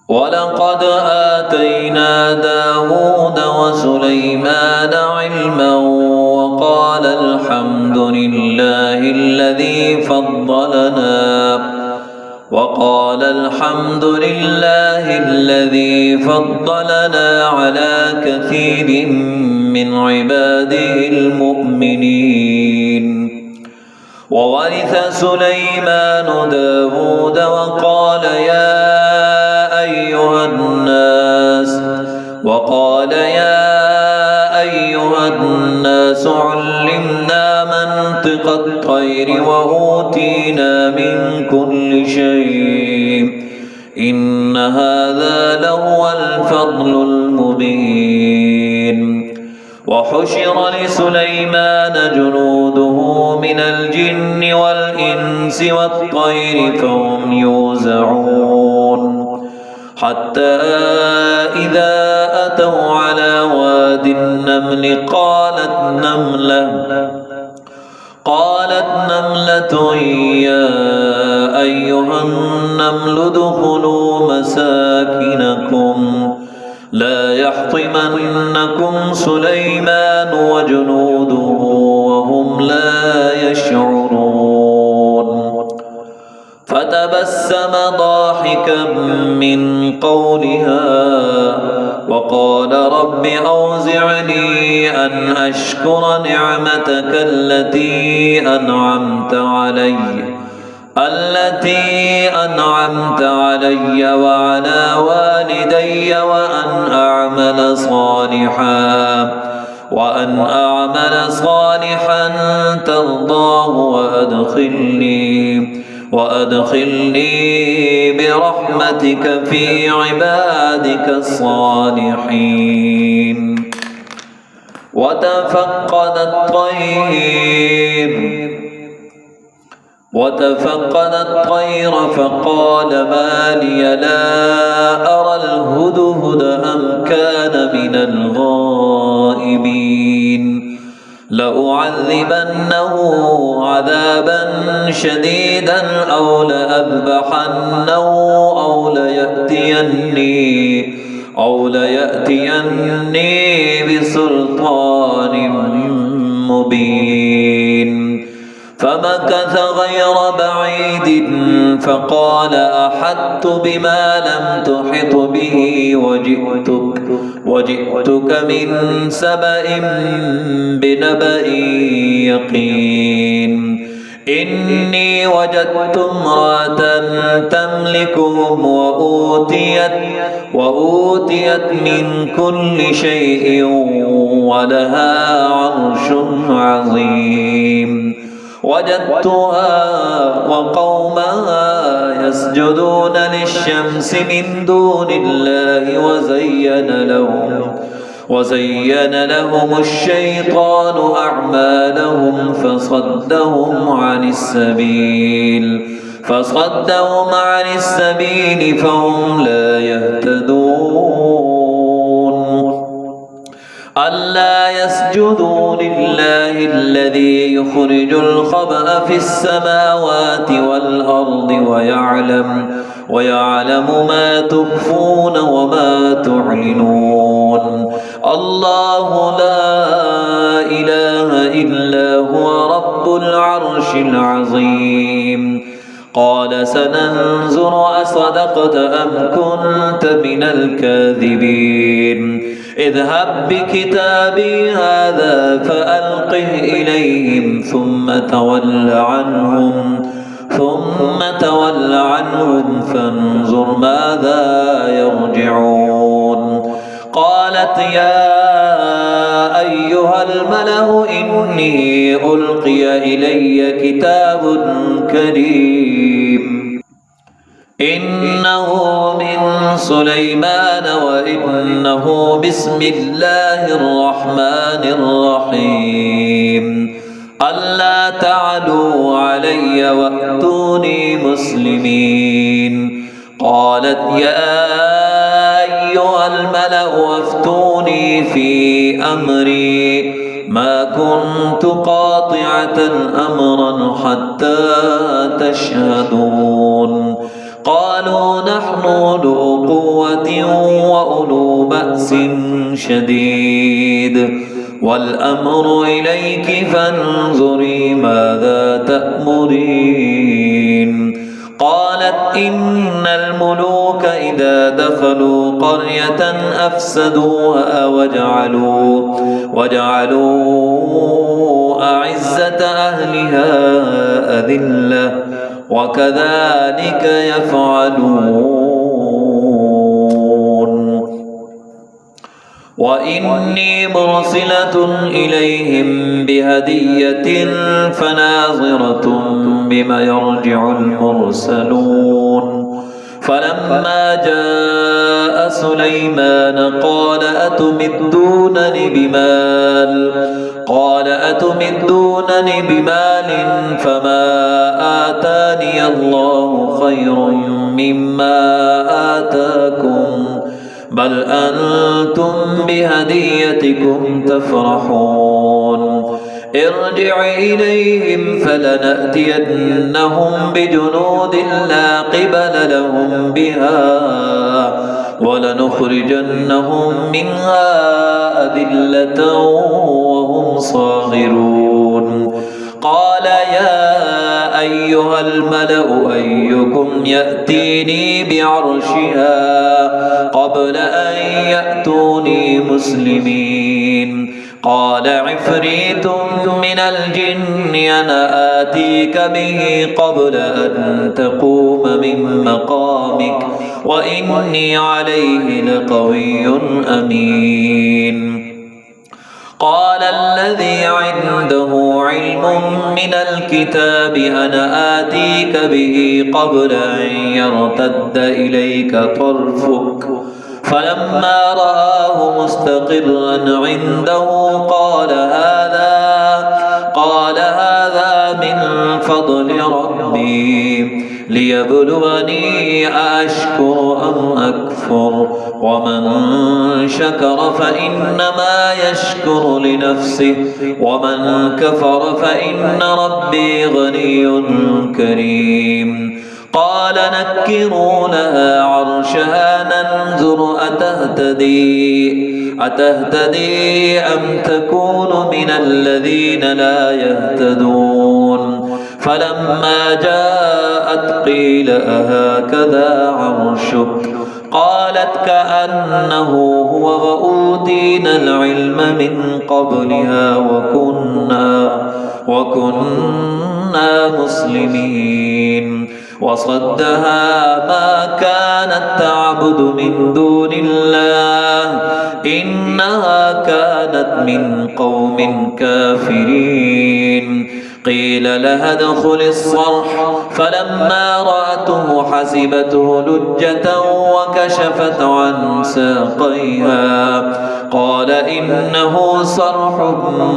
ولقد آتينا داود وسليمان علما وقال الحمد لله الذي فضلنا على كثير من عباده المؤمنين. وورث سليمان داود وقال يا أيها الناس علمنا منطق الطير وأوتينا من كل شيء إن هذا لهو الفضل المبين. وحشر لسليمان جنوده من الجن والإنس والطير فهم يوزعون حتى إذا أتوا على واد النمل قالت نملة يا أيها النمل ادخلوا مساكنكم لا يحطمنكم سليمان وجنوده وهم لا يشعرون. فتبسم ضاحكا من قولها وقال رب أوزعني أن أشكر نعمتك التي أنعمت علي وعلى والدي وأن أعمل صالحا ترضاه وأدخلني برحمتك في عبادك الصالحين. وتفقد الطير فقال ما لي لا أرى الهدهد أم كان من الغائبين لأعذبنه عذابا شديدا أو لأذبحنه أو ليأتيني بسلطان مبين. فمكث غير بعيد فقال أحطت بما لم تحط به وجئتك من سبأ بنبأ يقين. إني وجدت امرأة تملكهم وأوتيت من كل شيء ولها عرش عظيم. وجدتها وقومها يسجدون للشمس من دون الله وزين لهم الشيطان أعمالهم فصدهم عن السبيل فهم لا يهتدون. ألا يسجدوا لله الذي يخرج الخبأ في السماوات والأرض ويعلم ما تخفون وما تعلنون. الله لا إله إلا هو رب العرش العظيم. قال سننظر أصدقت أم كنت من الكاذبين. اذهب بكتابي هذا فألقه إليهم ثم تول عنهم فانظر ماذا يرجعون. قالت يا أيها الملأ إني ألقي إلي كتاب كريم إنه من سليمان وإنه بسم الله الرحمن الرحيم. ألا تعلوا علي وأتوني مسلمين. قالت يا أيها الملأ أفتوني في أمري ما كنت قاطعة أمرا حتى تشهدون. قالوا نحن أولو قوة وأولو بأس شديد والأمر إليك فانظري ماذا تأمرين. قالت إن الملوك إذا دخلوا قرية أفسدوها وجعلوا أعزة أهلها أذلة وكذلك يفعلون. وإني مرسلة إليهم بهدية فناظرة بما يرجع المرسلون. فلما جاء سليمان قال أتمدونني بمال فما آتاني الله خير مما آتاكم بل أنتم بهديتكم تفرحون. ارجع إليهم فلنأتينهم بجنود لا قبل لهم بها ولنخرجنهم منها أذلة وهم صاغرون. قال يا أيها الملأ أيكم يأتيني بعرشها قبل أن يأتوني مسلمين. قال عفريت من الجن أنا آتيك به قبل أن تقوم من مقامك وإني عليه لقوي أمين. قال الذي عنده علم من الكتاب أنا آتيك به قبل أن يرتد إليك طرفك فلما رآه مستقرا عنده قال هذا من فضل ربي ليبلوني أأشكر أم أكفر ومن شكر فإنما يشكر لنفسه ومن كفر فإن ربي غني كريم. قال نكروا لها عرشها ننظر أتهتدي أم تكون من الذين لا يهتدون. فلما جاءت قيل أهكذا عرشك قالت كأنه هو وأوتينا العلم من قبلها وكنا مسلمين. وصدها ما كانت تعبد من دون الله إنها كانت من قوم كافرين. قيل لها ادخل الصرح فلما رأته حسبته لجة وكشفت عن ساقيها قال إنه صرح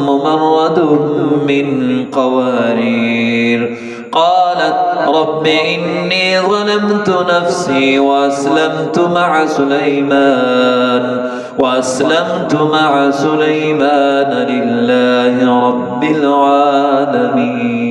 ممرد من قوارير. قالت رب إني ظلمت نفسي وأسلمت مع سليمان لله رب العالمين.